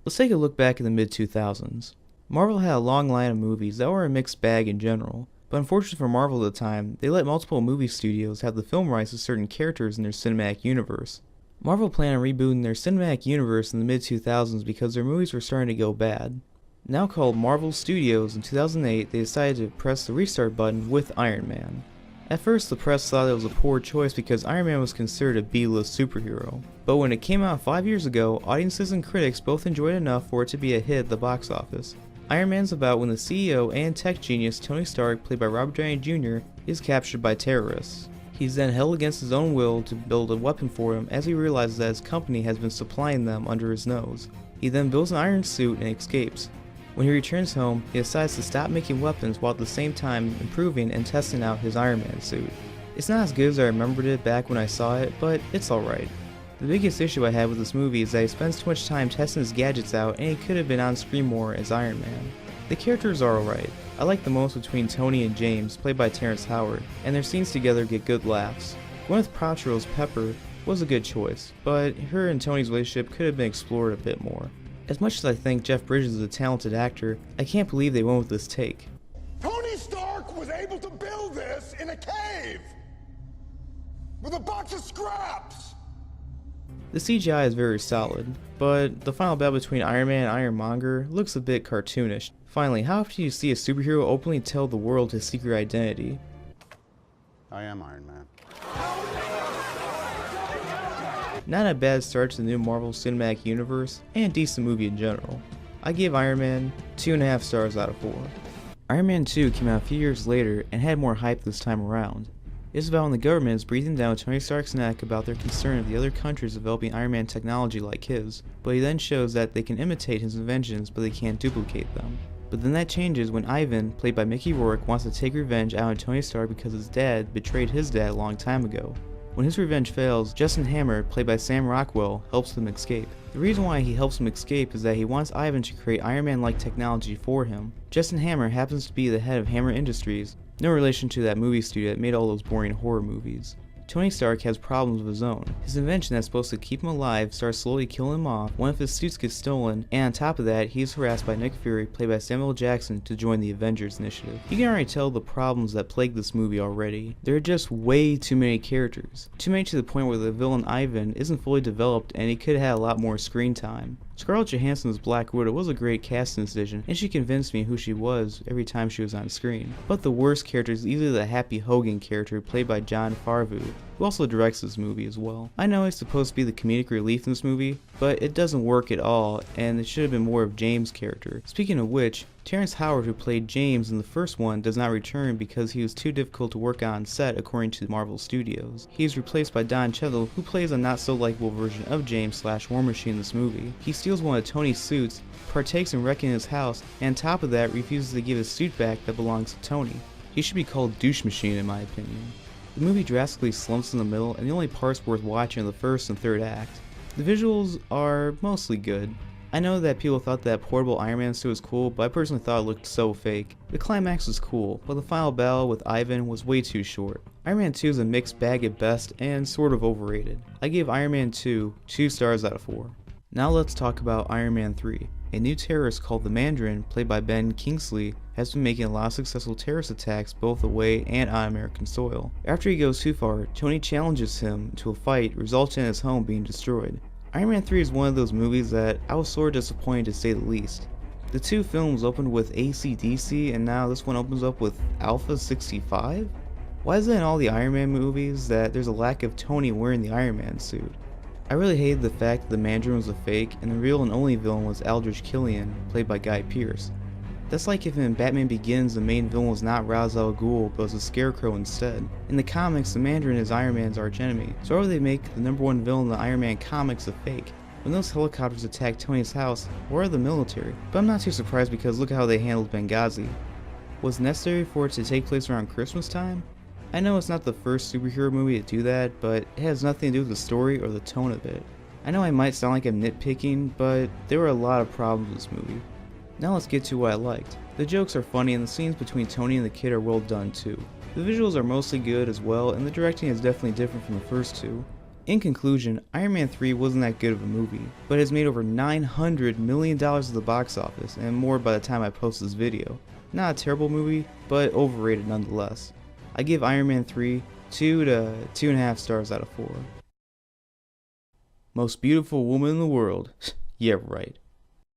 Let's take a look back in the mid-2000s. Marvel had a long line of movies that were a mixed bag in general, but unfortunately for Marvel at the time, they let multiple movie studios have the film rights to certain characters in their cinematic universe. Marvel planned on rebooting their cinematic universe in the mid-2000s because their movies were starting to go bad. Now called Marvel Studios, in 2008 they decided to press the restart button with Iron Man. At first the press thought it was a poor choice because Iron Man was considered a B-list superhero, but when it came out 5 years ago, audiences and critics both enjoyed it enough for it to be a hit at the box office. Iron Man's about when the CEO and tech genius Tony Stark, played by Robert Downey Jr., is captured by terrorists. He's then held against his own will to build a weapon for him as he realizes that his company has been supplying them under his nose. He then builds an iron suit and escapes. When he returns home, he decides to stop making weapons while at the same time improving and testing out his Iron Man suit. It's not as good as I remembered it back when I saw it, but it's alright. The biggest issue I had with this movie is that he spends too much time testing his gadgets out and he could have been on screen more as Iron Man. The characters are alright. I like the most between Tony and James, played by Terrence Howard, and their scenes together get good laughs. Gwyneth Paltrow's Pepper was a good choice, but her and Tony's relationship could have been explored a bit more. As much as I think Jeff Bridges is a talented actor, I can't believe they went with this take. Tony Stark was able to build this in a cave! With a box of scraps! The CGI is very solid, but the final battle between Iron Man and Ironmonger looks a bit cartoonish. Finally, how often do you see a superhero openly tell the world his secret identity? I am Iron Man. Not a bad start to the new Marvel Cinematic Universe, and decent movie in general. I give Iron Man 2.5 stars out of 4. Iron Man 2 came out a few years later and had more hype this time around. It's about when the government is breathing down Tony Stark's neck about their concern of the other countries developing Iron Man technology like his, but he then shows that they can imitate his inventions but they can't duplicate them. But then that changes when Ivan, played by Mickey Rourke, wants to take revenge out on Tony Stark because his dad betrayed his dad a long time ago. When his revenge fails, Justin Hammer, played by Sam Rockwell, helps them escape. The reason why he helps them escape is that he wants Ivan to create Iron Man-like technology for him. Justin Hammer happens to be the head of Hammer Industries, no relation to that movie studio that made all those boring horror movies. Tony Stark has problems of his own. His invention that's supposed to keep him alive starts slowly killing him off, one of his suits gets stolen, and on top of that, he's harassed by Nick Fury, played by Samuel L. Jackson, to join the Avengers Initiative. You can already tell the problems that plague this movie already. There are just way too many characters. Too many to the point where the villain Ivan isn't fully developed and he could have had a lot more screen time. Scarlett Johansson's Black Widow was a great casting decision, and she convinced me who she was every time she was on screen. But the worst character is easily the Happy Hogan character played by Jon Favreau, who also directs this movie as well. I know he's supposed to be the comedic relief in this movie, but it doesn't work at all, and it should have been more of James' character. Speaking of which, Terrence Howard, who played James in the first one, does not return because he was too difficult to work on set according to Marvel Studios. He is replaced by Don Cheadle, who plays a not so likable version of James / War Machine in this movie. He steals one of Tony's suits, partakes in wrecking his house, and on top of that refuses to give his suit back that belongs to Tony. He should be called Douche Machine in my opinion. The movie drastically slumps in the middle, and the only parts worth watching are the first and third act. The visuals are mostly good. I know that people thought that portable Iron Man suit was cool, but I personally thought it looked so fake. The climax was cool, but the final battle with Ivan was way too short. Iron Man 2 is a mixed bag at best and sort of overrated. I gave Iron Man 2 2 stars out of 4. Now let's talk about Iron Man 3. A new terrorist called the Mandarin, played by Ben Kingsley, has been making a lot of successful terrorist attacks both away and on American soil. After he goes too far, Tony challenges him to a fight, resulting in his home being destroyed. Iron Man 3 is one of those movies that I was sort of disappointed to say the least. The two films opened with AC/DC and now this one opens up with Alpha 65? Why is it in all the Iron Man movies that there's a lack of Tony wearing the Iron Man suit? I really hated the fact that the Mandarin was a fake and the real and only villain was Aldrich Killian, played by Guy Pearce. That's like if in Batman Begins the main villain was not Ra's al Ghul but was a scarecrow instead. In the comics, the Mandarin is Iron Man's archenemy, so why would they make the #1 villain in the Iron Man comics a fake? When those helicopters attacked Tony's house, where are the military? But I'm not too surprised because look at how they handled Benghazi. Was it necessary for it to take place around Christmas time? I know it's not the first superhero movie to do that, but it has nothing to do with the story or the tone of it. I know I might sound like I'm nitpicking, but there were a lot of problems with this movie. Now let's get to what I liked. The jokes are funny and the scenes between Tony and the kid are well done too. The visuals are mostly good as well, and the directing is definitely different from the first two. In conclusion, Iron Man 3 wasn't that good of a movie, but has made over $900 million at the box office and more by the time I post this video. Not a terrible movie, but overrated nonetheless. I give Iron Man 3 2 to 2.5 stars out of 4. Most beautiful woman in the world. Yeah, right.